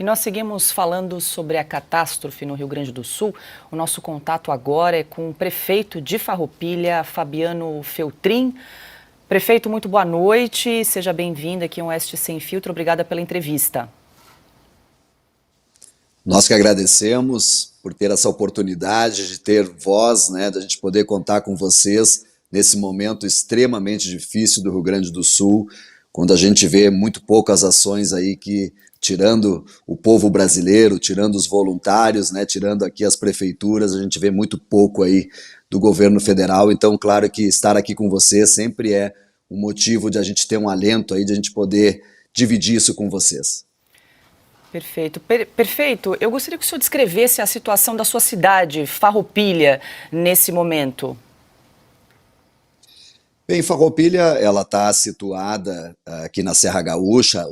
E nós seguimos falando sobre a catástrofe no Rio Grande do Sul. O nosso contato agora é com o prefeito de Farroupilha, Fabiano Feltrin. Prefeito, muito boa noite. Seja bem-vindo aqui ao Oeste Sem Filtro. Obrigada pela entrevista. Nós que agradecemos por ter essa oportunidade de ter voz, né, da gente poder contar com vocês nesse momento extremamente difícil do Rio Grande do Sul, quando a gente vê muito poucas ações aí que, tirando o povo brasileiro, tirando os voluntários, né, tirando aqui as prefeituras, a gente vê muito pouco aí do governo federal. Então, claro que estar aqui com vocês sempre é um motivo de a gente ter um alento aí, de a gente poder dividir isso com vocês. Perfeito. Perfeito. Eu gostaria que o senhor descrevesse a situação da sua cidade, Farroupilha, nesse momento. Bem, Farroupilha, ela está situada aqui na Serra Gaúcha.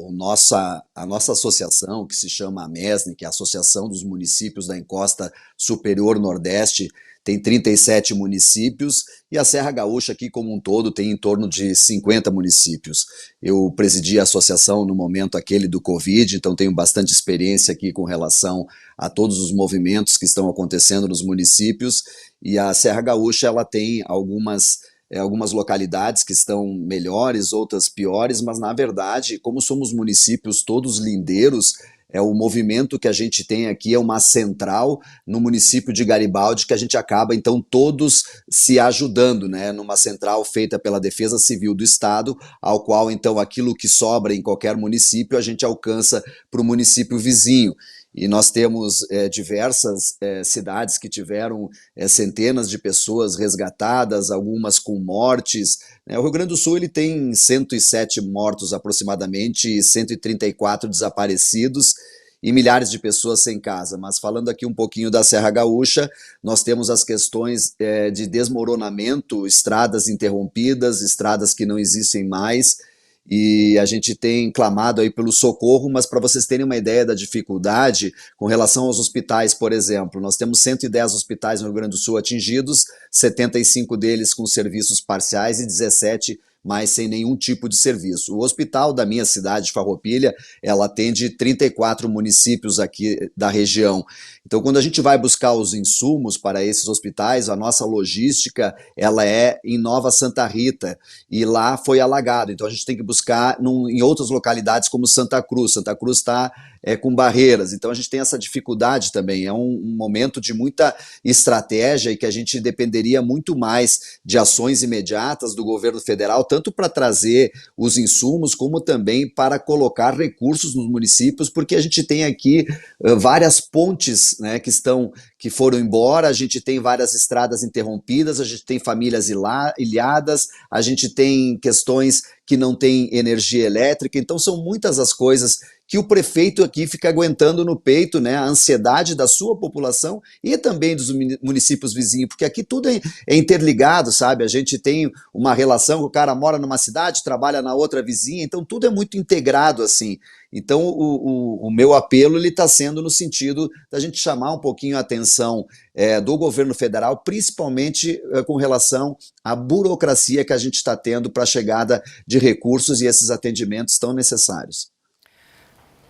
A nossa associação, que se chama AMESNE, que é a Associação dos Municípios da Encosta Superior Nordeste, tem 37 municípios, e a Serra Gaúcha aqui como um todo tem em torno de 50 municípios. Eu presidi a associação no momento aquele do Covid, então tenho bastante experiência aqui com relação a todos os movimentos que estão acontecendo nos municípios, e a Serra Gaúcha ela tem algumas localidades que estão melhores, outras piores, mas na verdade, como somos municípios todos lindeiros, o movimento que a gente tem aqui é uma central no município de Garibaldi, que a gente acaba então todos se ajudando, né, numa central feita pela Defesa Civil do Estado, ao qual então aquilo que sobra em qualquer município a gente alcança para o município vizinho. E nós temos diversas cidades que tiveram centenas de pessoas resgatadas, algumas com mortes. O Rio Grande do Sul ele tem 107 mortos aproximadamente e 134 desaparecidos e milhares de pessoas sem casa. Mas falando aqui um pouquinho da Serra Gaúcha, nós temos as questões de desmoronamento, estradas interrompidas, estradas que não existem mais, e a gente tem clamado aí pelo socorro, mas para vocês terem uma ideia da dificuldade com relação aos hospitais, por exemplo, nós temos 110 hospitais no Rio Grande do Sul atingidos, 75 deles com serviços parciais e 17 mais sem nenhum tipo de serviço. O hospital da minha cidade, Farroupilha, ela atende 34 municípios aqui da região. Então, quando a gente vai buscar os insumos para esses hospitais, a nossa logística, ela é em Nova Santa Rita, e lá foi alagado. Então, a gente tem que buscar em outras localidades como Santa Cruz. Santa Cruz está com barreiras, então a gente tem essa dificuldade também. É um momento de muita estratégia e que a gente dependeria muito mais de ações imediatas do governo federal, tanto para trazer os insumos, como também para colocar recursos nos municípios, porque a gente tem aqui várias pontes, né, que foram embora, a gente tem várias estradas interrompidas, a gente tem famílias ilhadas, a gente tem questões que não tem energia elétrica. Então são muitas as coisas que o prefeito aqui fica aguentando no peito, né, a ansiedade da sua população e também dos municípios vizinhos, porque aqui tudo é interligado, sabe? A gente tem uma relação, o cara mora numa cidade, trabalha na outra vizinha, então tudo é muito integrado assim. Então o meu apelo ele está sendo no sentido da gente chamar um pouquinho a atenção do governo federal, principalmente com relação à burocracia que a gente está tendo para a chegada de recursos e esses atendimentos tão necessários.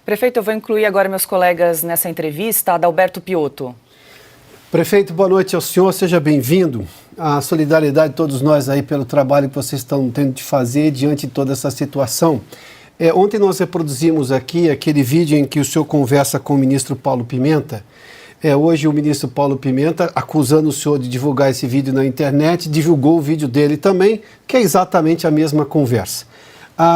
Prefeito, eu vou incluir agora meus colegas nessa entrevista. Adalberto Piotto. Prefeito, boa noite ao senhor, seja bem-vindo. A solidariedade de todos nós aí pelo trabalho que vocês estão tendo de fazer diante de toda essa situação. Ontem nós reproduzimos aqui aquele vídeo em que o senhor conversa com o ministro Paulo Pimenta. Hoje o ministro Paulo Pimenta, acusando o senhor de divulgar esse vídeo na internet, divulgou o vídeo dele também, que é exatamente a mesma conversa.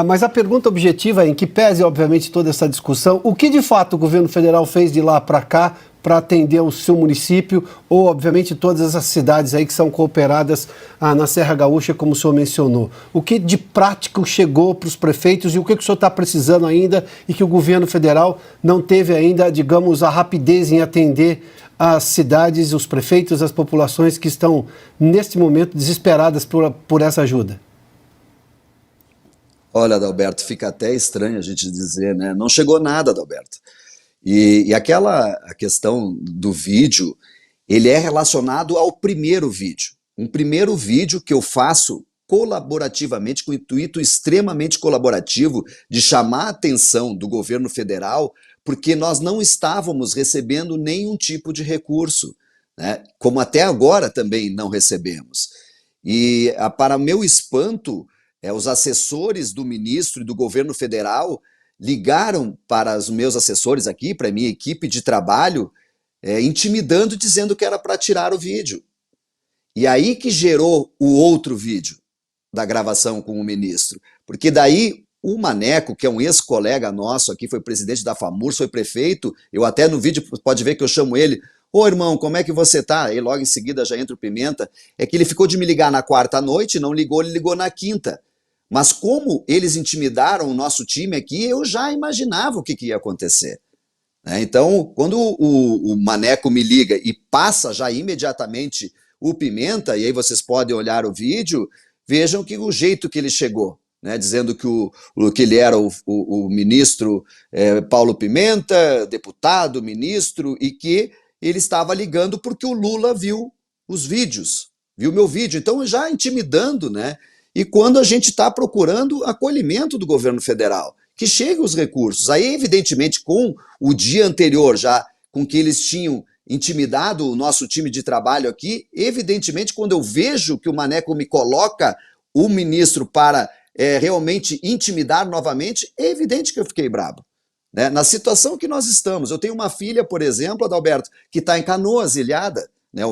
Mas a pergunta objetiva é, em que pese, obviamente, toda essa discussão, o que de fato o governo federal fez de lá para cá para atender o seu município ou, obviamente, todas as cidades aí que são cooperadas na Serra Gaúcha, como o senhor mencionou? O que de prático chegou para os prefeitos e o que o senhor está precisando ainda e que o governo federal não teve ainda, digamos, a rapidez em atender as cidades, os prefeitos, as populações que estão, neste momento, desesperadas por essa ajuda? Olha, Adalberto, fica até estranho a gente dizer, né? Não chegou nada, Adalberto. E a questão do vídeo, ele é relacionado ao primeiro vídeo. Um primeiro vídeo que eu faço colaborativamente, com o intuito extremamente colaborativo de chamar a atenção do governo federal porque nós não estávamos recebendo nenhum tipo de recurso, né? Como até agora também não recebemos. E, para meu espanto, os assessores do ministro e do governo federal ligaram para os meus assessores aqui, para a minha equipe de trabalho, intimidando, dizendo que era para tirar o vídeo. E aí que gerou o outro vídeo da gravação com o ministro. Porque daí o Maneco, que é um ex-colega nosso aqui, foi presidente da FAMURS, foi prefeito, eu até no vídeo pode ver que eu chamo ele, ô irmão, como é que você tá? Aí logo em seguida já entra o Pimenta, é que ele ficou de me ligar na quarta noite, não ligou, ele ligou na quinta. Mas como eles intimidaram o nosso time aqui, eu já imaginava o que ia acontecer. Então, quando o Maneco me liga e passa já imediatamente o Pimenta, e aí vocês podem olhar o vídeo, vejam que o jeito que ele chegou, né, dizendo que ele era o ministro Paulo Pimenta, deputado, ministro, e que ele estava ligando porque o Lula viu os vídeos, viu meu vídeo, então já intimidando, né? E quando a gente está procurando acolhimento do governo federal, que cheguem os recursos, aí evidentemente com o dia anterior já, com que eles tinham intimidado o nosso time de trabalho aqui, evidentemente quando eu vejo que o Maneco me coloca o ministro para realmente intimidar novamente, é evidente que eu fiquei bravo. Né? Na situação que nós estamos, eu tenho uma filha, por exemplo, Adalberto, que está em Canoas, ilhada, né,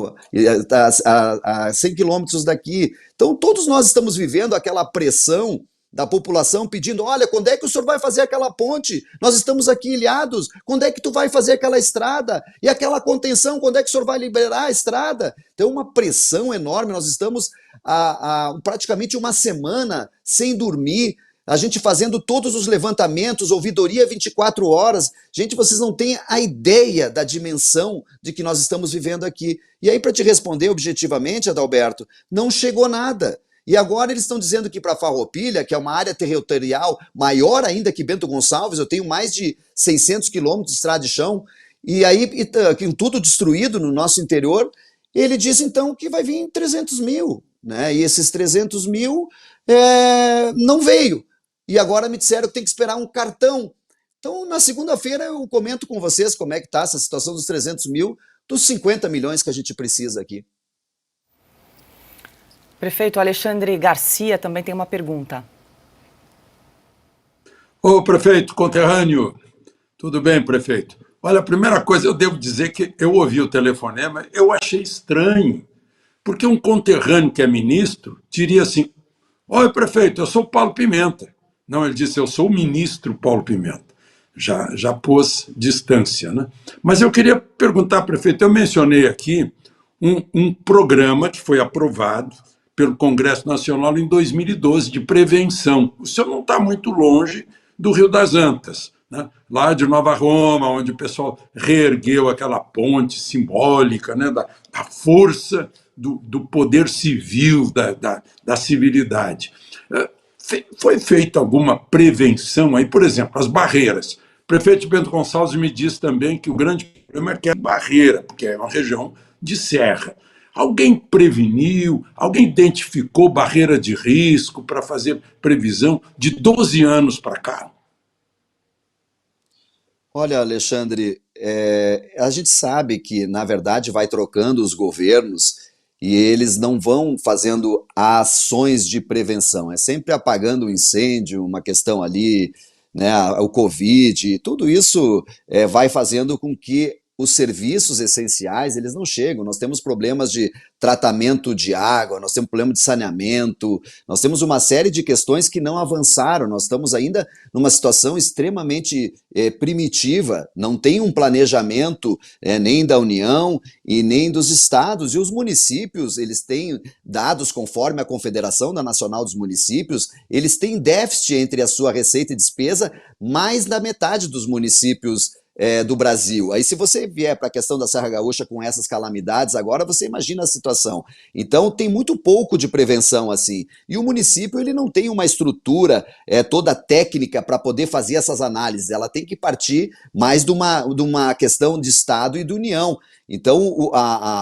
a 100 quilômetros daqui. Então todos nós estamos vivendo aquela pressão da população pedindo, olha, quando é que o senhor vai fazer aquela ponte? Nós estamos aqui ilhados, quando é que tu vai fazer aquela estrada? E aquela contenção, quando é que o senhor vai liberar a estrada? Então uma pressão enorme, nós estamos há praticamente uma semana sem dormir, a gente fazendo todos os levantamentos, ouvidoria 24 horas. Gente, vocês não têm a ideia da dimensão de que nós estamos vivendo aqui. E aí, para te responder objetivamente, Adalberto, não chegou nada. E agora eles estão dizendo que para Farroupilha, que é uma área territorial maior ainda que Bento Gonçalves, eu tenho mais de 600 quilômetros de estrada de chão, e aí com tudo destruído no nosso interior, ele disse então que vai vir 300 mil, né? E esses 300 mil não veio. E agora me disseram que tem que esperar um cartão. Então, na segunda-feira eu comento com vocês como é que está essa situação dos 300 mil, dos 50 milhões que a gente precisa aqui. Prefeito Alexandre Garcia também tem uma pergunta. Ô, prefeito conterrâneo, tudo bem, prefeito? Olha, a primeira coisa, eu devo dizer que eu ouvi o telefonema, eu achei estranho, porque um conterrâneo que é ministro diria assim, oi, prefeito, eu sou o Paulo Pimenta. Não, ele disse, eu sou o ministro Paulo Pimenta. Já pôs distância, né? Mas eu queria perguntar, prefeito, eu mencionei aqui um programa que foi aprovado pelo Congresso Nacional em 2012 de prevenção. O senhor não está muito longe do Rio das Antas, né? Lá de Nova Roma, onde o pessoal reergueu aquela ponte simbólica, né? da força do poder civil, da civilidade. Foi feita alguma prevenção aí, por exemplo, as barreiras. O prefeito Bento Gonçalves me disse também que o grande problema é que é barreira, porque é uma região de serra. Alguém preveniu, alguém identificou barreira de risco para fazer previsão de 12 anos para cá? Olha, Alexandre, a gente sabe que, na verdade, vai trocando os governos e eles não vão fazendo ações de prevenção. É sempre apagando o incêndio, uma questão ali, né, o Covid, tudo isso vai fazendo com que os serviços essenciais, eles não chegam. Nós temos problemas de tratamento de água, nós temos problema de saneamento, nós temos uma série de questões que não avançaram, nós estamos ainda numa situação extremamente primitiva, não tem um planejamento nem da União e nem dos estados, e os municípios, eles têm dados conforme a Confederação Nacional dos Municípios, eles têm déficit entre a sua receita e despesa, mais da metade dos municípios do Brasil. Aí se você vier para a questão da Serra Gaúcha com essas calamidades, agora você imagina a situação. Então tem muito pouco de prevenção assim. E o município ele não tem uma estrutura toda técnica para poder fazer essas análises. Ela tem que partir mais de uma questão de Estado e de União. Então,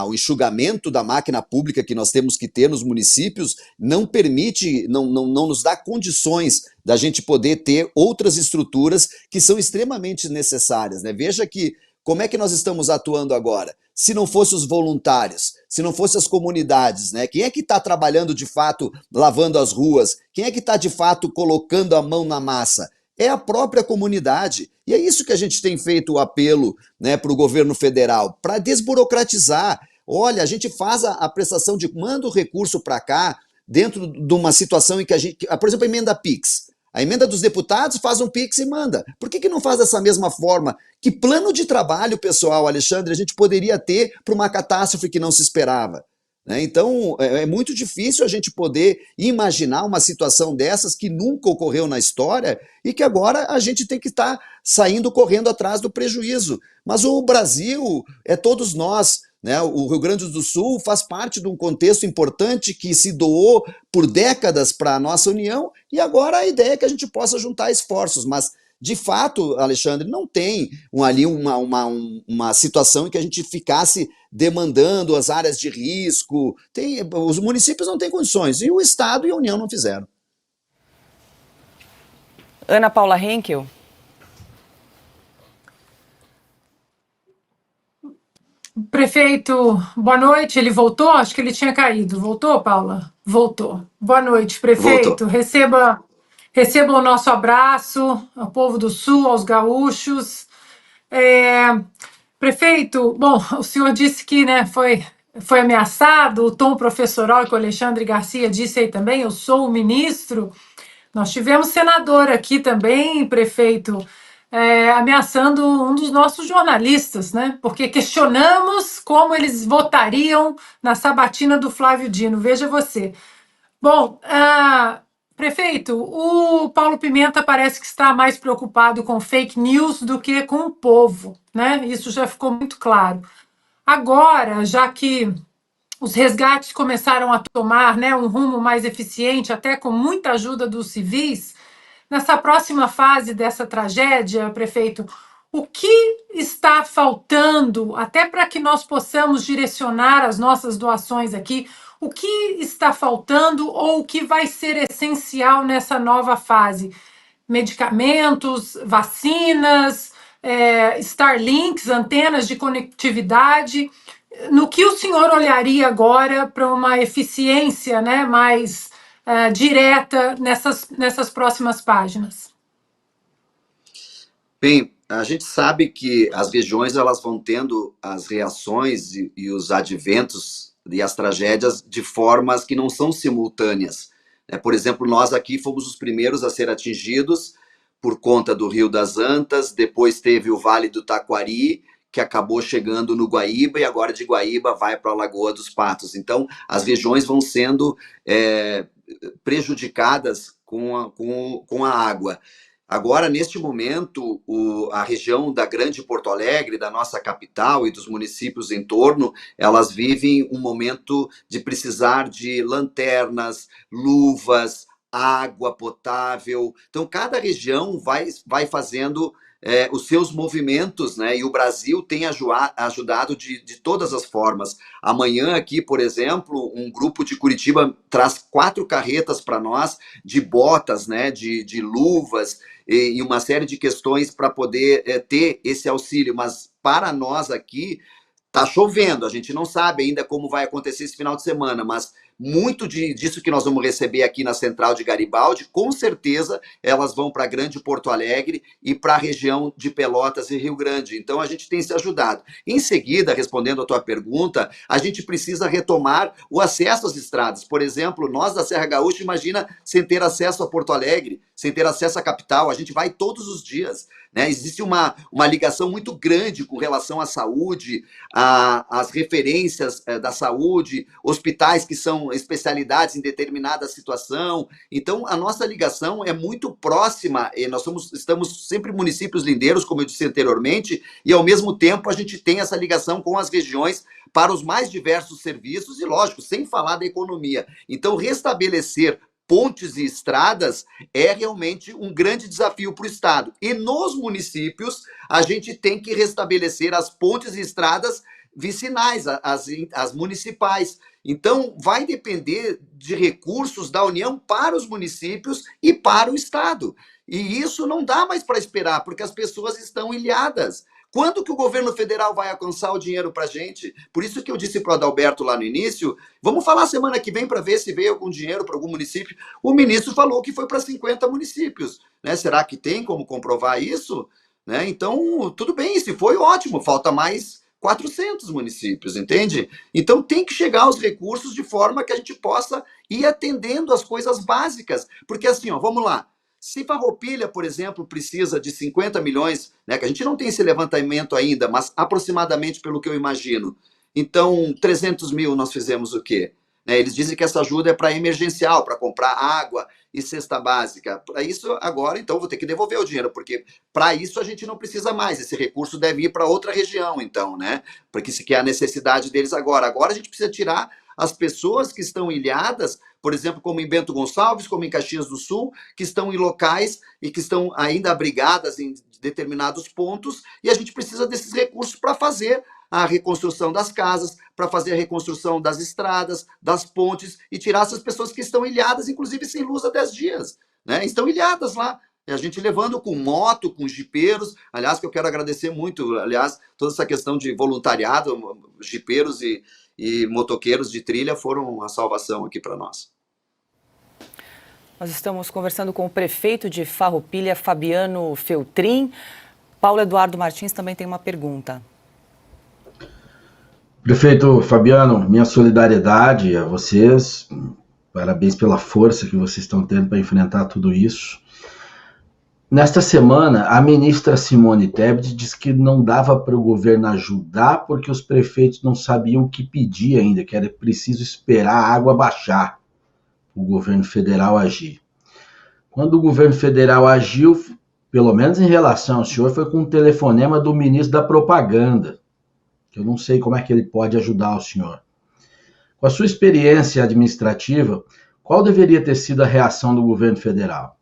o enxugamento da máquina pública que nós temos que ter nos municípios não permite, não nos dá condições da gente poder ter outras estruturas que são extremamente necessárias, né? Veja que como é que nós estamos atuando agora? Se não fossem os voluntários, se não fossem as comunidades, né? Quem é que está trabalhando de fato, lavando as ruas? Quem é que está de fato colocando a mão na massa? É a própria comunidade. E é isso que a gente tem feito o apelo, né, para o governo federal, para desburocratizar. Olha, a gente faz a prestação de, manda o recurso para cá, dentro de uma situação em que a gente, por exemplo, a emenda PIX. A emenda dos deputados faz um PIX e manda. Por que não faz dessa mesma forma? Que plano de trabalho, pessoal, Alexandre, a gente poderia ter para uma catástrofe que não se esperava? Né? Então, é muito difícil a gente poder imaginar uma situação dessas que nunca ocorreu na história e que agora a gente tem que estar saindo correndo atrás do prejuízo. Mas o Brasil é todos nós. Né? O Rio Grande do Sul faz parte de um contexto importante que se doou por décadas para a nossa União e agora a ideia é que a gente possa juntar esforços, mas de fato, Alexandre, não tem ali uma situação em que a gente ficasse demandando as áreas de risco. Os municípios não têm condições e o Estado e a União não fizeram. Ana Paula Henkel. Prefeito, boa noite. Ele voltou? Acho que ele tinha caído. Voltou, Paula? Voltou. Boa noite, prefeito. Receba o nosso abraço ao povo do Sul, aos gaúchos. Prefeito, bom, o senhor disse que, né, foi ameaçado, o tom professoral que o Alexandre Garcia disse aí também, eu sou o ministro. Nós tivemos senador aqui também, prefeito, ameaçando um dos nossos jornalistas, né? Porque questionamos como eles votariam na sabatina do Flávio Dino. Veja você. Bom, prefeito, o Paulo Pimenta parece que está mais preocupado com fake news do que com o povo, né? Isso já ficou muito claro. Agora, já que os resgates começaram a tomar, né, um rumo mais eficiente, até com muita ajuda dos civis, nessa próxima fase dessa tragédia, prefeito, o que está faltando, até para que nós possamos direcionar as nossas doações aqui, o que está faltando ou o que vai ser essencial nessa nova fase? Medicamentos, vacinas, Starlinks, antenas de conectividade. No que o senhor olharia agora para uma eficiência, né, mais direta nessas próximas páginas? Bem, a gente sabe que as regiões elas vão tendo as reações e os adventos e as tragédias de formas que não são simultâneas. Por exemplo, nós aqui fomos os primeiros a ser atingidos por conta do Rio das Antas, depois teve o Vale do Taquari, que acabou chegando no Guaíba, e agora de Guaíba vai para a Lagoa dos Patos. Então, as regiões vão sendo prejudicadas com a água. Agora, neste momento, a região da Grande Porto Alegre, da nossa capital e dos municípios em torno, elas vivem um momento de precisar de lanternas, luvas, água potável. Então, cada região vai fazendo os seus movimentos, né? E o Brasil tem ajudado de todas as formas. Amanhã aqui, por exemplo, um grupo de Curitiba traz 4 carretas para nós de botas, né? De luvas e uma série de questões para poder ter esse auxílio. Mas para nós aqui está chovendo, a gente não sabe ainda como vai acontecer esse final de semana, mas muito disso que nós vamos receber aqui na Central de Garibaldi, com certeza elas vão para Grande Porto Alegre e para a região de Pelotas e Rio Grande. Então a gente tem se ajudado. Em seguida, respondendo a tua pergunta, a gente precisa retomar o acesso às estradas. Por exemplo, nós da Serra Gaúcha, imagina sem ter acesso a Porto Alegre, sem ter acesso à capital, a gente vai todos os dias. Né? Existe uma ligação muito grande com relação à saúde, às referências da saúde, hospitais que são especialidades em determinada situação. Então, a nossa ligação é muito próxima, e nós estamos sempre municípios lindeiros, como eu disse anteriormente, e ao mesmo tempo a gente tem essa ligação com as regiões para os mais diversos serviços e, lógico, sem falar da economia. Então, restabelecer pontes e estradas é realmente um grande desafio para o Estado. E nos municípios, a gente tem que restabelecer as pontes e estradas vicinais, as municipais. Então, vai depender de recursos da União para os municípios e para o Estado. E isso não dá mais para esperar, porque as pessoas estão ilhadas. Quando que o governo federal vai alcançar o dinheiro para a gente? Por isso que eu disse para o Adalberto lá no início, vamos falar semana que vem para ver se veio algum dinheiro para algum município. O ministro falou que foi para 50 municípios. Né? Será que tem como comprovar isso? Né? Então, tudo bem, se foi ótimo, falta mais 400 municípios, entende? Então tem que chegar os recursos de forma que a gente possa ir atendendo as coisas básicas. Porque assim, ó, vamos lá, se Farroupilha, por exemplo, precisa de 50 milhões, né, que a gente não tem esse levantamento ainda, mas aproximadamente pelo que eu imagino, então 300 mil nós fizemos o quê? Né, eles dizem que essa ajuda é para emergencial, para comprar água e cesta básica. Para isso, agora, então, vou ter que devolver o dinheiro, porque para isso a gente não precisa mais. Esse recurso deve ir para outra região, então, né? Porque se quer a necessidade deles agora. Agora a gente precisa tirar as pessoas que estão ilhadas, por exemplo, como em Bento Gonçalves, como em Caxias do Sul, que estão em locais e que estão ainda abrigadas em determinados pontos, e a gente precisa desses recursos para fazer a reconstrução das casas, para fazer a reconstrução das estradas, das pontes, e tirar essas pessoas que estão ilhadas, inclusive sem luz há 10 dias. Né? Estão ilhadas lá. E a gente levando com moto, com jipeiros. Aliás, que eu quero agradecer muito, aliás, toda essa questão de voluntariado, jipeiros e motoqueiros de trilha foram a salvação aqui para nós. Nós estamos conversando com o prefeito de Farroupilha, Fabiano Feltrin. Paulo Eduardo Martins também tem uma pergunta. Prefeito Fabiano, minha solidariedade a vocês, parabéns pela força que vocês estão tendo para enfrentar tudo isso. Nesta semana, a ministra Simone Tebet disse que não dava para o governo ajudar porque os prefeitos não sabiam o que pedir ainda, que era preciso esperar a água baixar, o governo federal agir. Quando o governo federal agiu, pelo menos em relação ao senhor, foi com um telefonema do ministro da Propaganda, que eu não sei como é que ele pode ajudar o senhor. Com a sua experiência administrativa, qual deveria ter sido a reação do governo federal?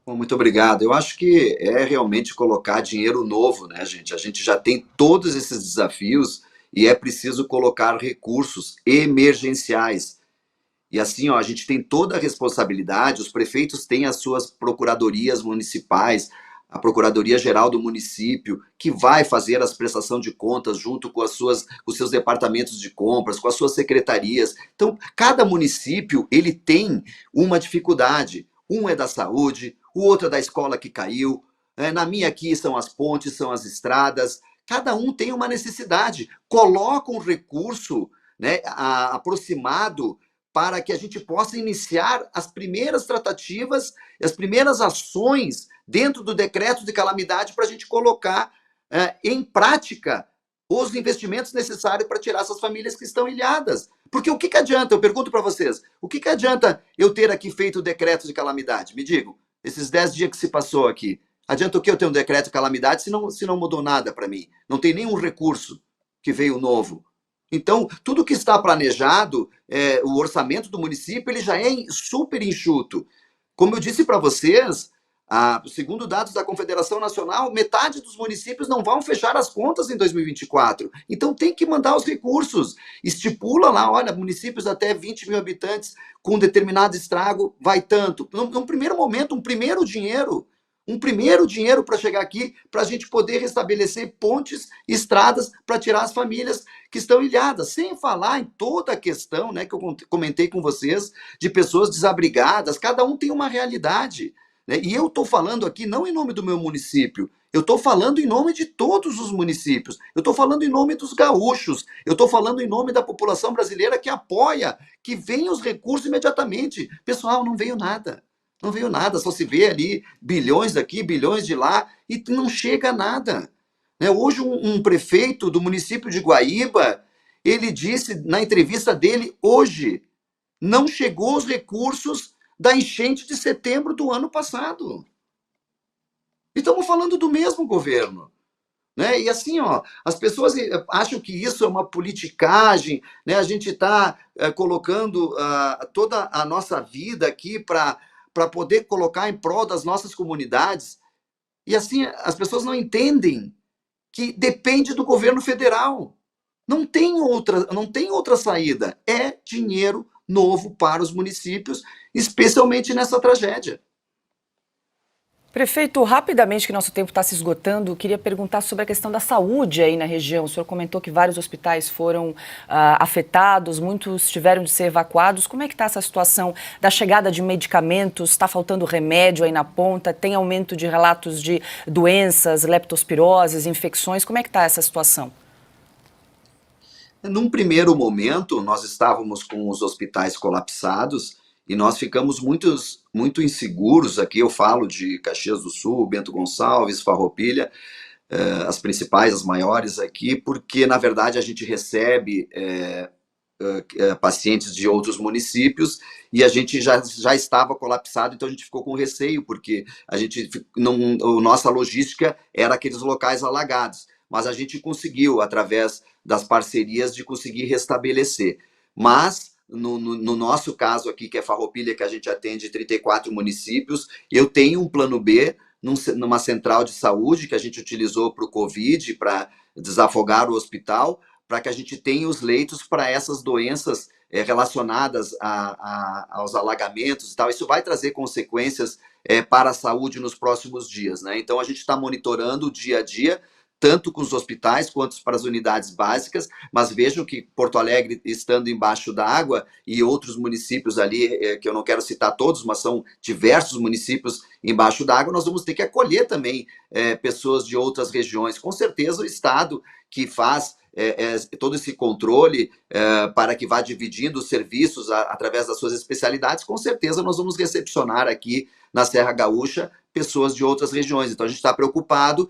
Bom, muito obrigado. Eu acho que é realmente colocar dinheiro novo, né, gente? A gente já tem todos esses desafios e é preciso colocar recursos emergenciais. E assim, ó, a gente tem toda a responsabilidade, os prefeitos têm as suas procuradorias municipais, a Procuradoria-Geral do município, que vai fazer as prestação de contas junto com os seus departamentos de compras, com as suas secretarias. Então, cada município, ele tem uma dificuldade. Um é da saúde, o outro é da escola que caiu, na minha aqui são as pontes, são as estradas. Cada um tem uma necessidade. Coloca um recurso, né, aproximado para que a gente possa iniciar as primeiras tratativas, as primeiras ações dentro do decreto de calamidade para a gente colocar em prática os investimentos necessários para tirar essas famílias que estão ilhadas. Porque o que adianta, eu pergunto para vocês, o que adianta eu ter aqui feito o decreto de calamidade? Me digam, esses 10 dias que se passou aqui, adianta o que eu ter um decreto de calamidade se não mudou nada para mim? Não tem nenhum recurso que veio novo. Então, tudo que está planejado, o orçamento do município, ele já é super enxuto. Como eu disse para vocês, segundo dados da Confederação Nacional, metade dos municípios não vão fechar as contas em 2024. Então tem que mandar os recursos. Estipula lá, olha, municípios até 20 mil habitantes com determinado estrago, vai tanto. Num primeiro momento, um primeiro dinheiro para chegar aqui, para a gente poder restabelecer pontes, estradas, para tirar as famílias que estão ilhadas. Sem falar em toda a questão, né, que eu comentei com vocês, de pessoas desabrigadas. Cada um tem uma realidade. E eu estou falando aqui não em nome do meu município, eu estou falando em nome de todos os municípios, eu estou falando em nome dos gaúchos, eu estou falando em nome da população brasileira que apoia, que venham os recursos imediatamente. Pessoal, não veio nada, só se vê ali bilhões daqui, bilhões de lá, e não chega a nada. Hoje um prefeito do município de Guaíba, ele disse na entrevista dele hoje, não chegou os recursos da enchente de setembro do ano passado. E estamos falando do mesmo governo. E assim, ó, as pessoas acham que isso é uma politicagem, a gente está colocando toda a nossa vida aqui para poder colocar em prol das nossas comunidades. E assim, as pessoas não entendem que depende do governo federal. Não tem outra saída. É dinheiro novo para os municípios, especialmente nessa tragédia. Prefeito, rapidamente, que nosso tempo está se esgotando, queria perguntar sobre a questão da saúde aí na região. O senhor comentou que vários hospitais foram afetados, muitos tiveram de ser evacuados. Como é que está essa situação da chegada de medicamentos? Está faltando remédio aí na ponta? Tem aumento de relatos de doenças, leptospiroses, infecções? Como é que está essa situação? Num primeiro momento, nós estávamos com os hospitais colapsados e nós ficamos muito inseguros. Aqui eu falo de Caxias do Sul, Bento Gonçalves, Farroupilha, as principais, as maiores aqui, porque na verdade a gente recebe pacientes de outros municípios e a gente já estava colapsado, então a gente ficou com receio, porque nossa logística era aqueles locais alagados, mas a gente conseguiu, através das parcerias, de conseguir restabelecer. Mas, no nosso caso aqui, que é Farroupilha, que a gente atende 34 municípios, eu tenho um plano B numa central de saúde que a gente utilizou para o Covid, para desafogar o hospital, para que a gente tenha os leitos para essas doenças relacionadas aos alagamentos e tal. Isso vai trazer consequências para a saúde nos próximos dias, né? Então, a gente está monitorando o dia a dia, tanto com os hospitais quanto para as unidades básicas, mas vejam que Porto Alegre, estando embaixo da água, e outros municípios ali, que eu não quero citar todos, mas são diversos municípios embaixo da água, nós vamos ter que acolher também pessoas de outras regiões. Com certeza o Estado, que faz todo esse controle para que vá dividindo os serviços através das suas especialidades, com certeza nós vamos recepcionar aqui na Serra Gaúcha pessoas de outras regiões. Então a gente está preocupado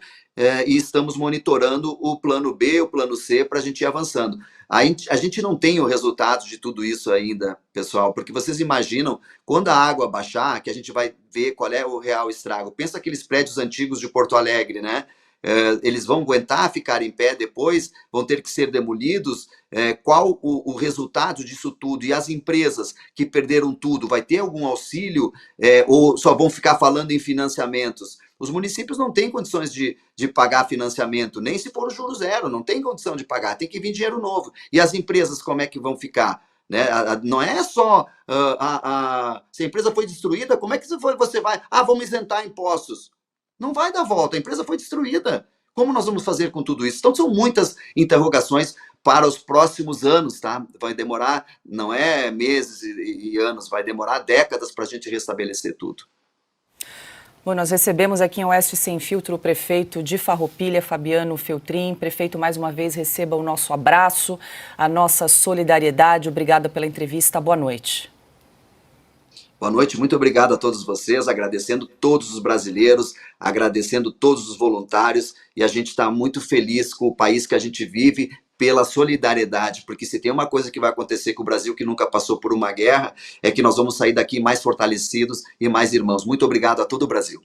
e estamos monitorando o plano B, o plano C, para a gente ir avançando. A gente não tem o resultado de tudo isso ainda, pessoal, porque vocês imaginam, quando a água baixar, que a gente vai ver qual é o real estrago. Pensa aqueles prédios antigos de Porto Alegre, né? Eles vão aguentar ficar em pé depois, vão ter que ser demolidos. Qual o resultado disso tudo? E as empresas que perderam tudo, vai ter algum auxílio ou só vão ficar falando em financiamentos? Os municípios não têm condições de pagar financiamento, nem se for o juro zero, não tem condição de pagar, tem que vir dinheiro novo. E as empresas, como é que vão ficar? Né? Não é só se a empresa foi destruída, como é que você vai? Vamos isentar impostos. Não vai dar volta, a empresa foi destruída. Como nós vamos fazer com tudo isso? Então são muitas interrogações para os próximos anos, tá? Vai demorar, não é meses e anos, vai demorar décadas para a gente restabelecer tudo. Bom, nós recebemos aqui em Oeste Sem Filtro o prefeito de Farroupilha, Fabiano Feltrin. Prefeito, mais uma vez, receba o nosso abraço, a nossa solidariedade. Obrigada pela entrevista. Boa noite. Boa noite, muito obrigado a todos vocês, agradecendo todos os brasileiros, agradecendo todos os voluntários, e a gente está muito feliz com o país que a gente vive, pela solidariedade, porque se tem uma coisa que vai acontecer com o Brasil, que nunca passou por uma guerra, é que nós vamos sair daqui mais fortalecidos e mais irmãos. Muito obrigado a todo o Brasil.